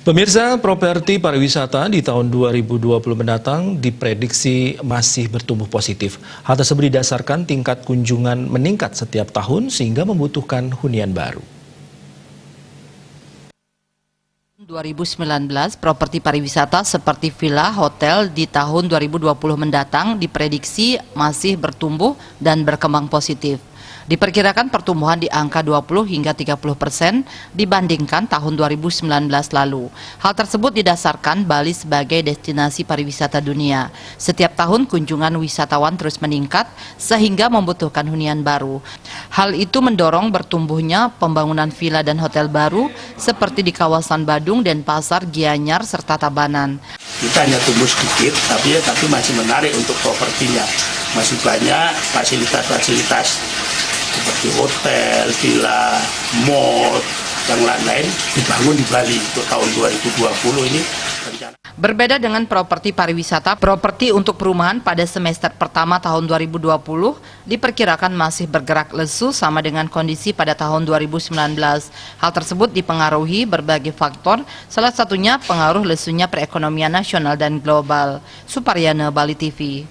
Pemirsa, properti pariwisata di tahun 2020 mendatang diprediksi masih bertumbuh positif. Hal tersebut didasarkan tingkat kunjungan meningkat setiap tahun sehingga membutuhkan hunian baru. 2019, properti pariwisata seperti villa, hotel di tahun 2020 mendatang diprediksi masih bertumbuh dan berkembang positif. Diperkirakan pertumbuhan di angka 20 hingga 30% dibandingkan tahun 2019 lalu. Hal tersebut didasarkan Bali sebagai destinasi pariwisata dunia. Setiap tahun kunjungan wisatawan terus meningkat sehingga membutuhkan hunian baru. Hal itu mendorong bertumbuhnya pembangunan villa dan hotel baru seperti di kawasan Badung, Denpasar, Gianyar, serta Tabanan. Kita hanya tumbuh sedikit, tapi masih menarik untuk propertinya. Masih banyak fasilitas-fasilitas seperti hotel, villa, mall, yang lain-lain dibangun di Bali untuk tahun 2020 ini. Berbeda dengan properti pariwisata, properti untuk perumahan pada semester pertama tahun 2020 diperkirakan masih bergerak lesu sama dengan kondisi pada tahun 2019. Hal tersebut dipengaruhi berbagai faktor, salah satunya pengaruh lesunya perekonomian nasional dan global. Suparyana, Bali TV.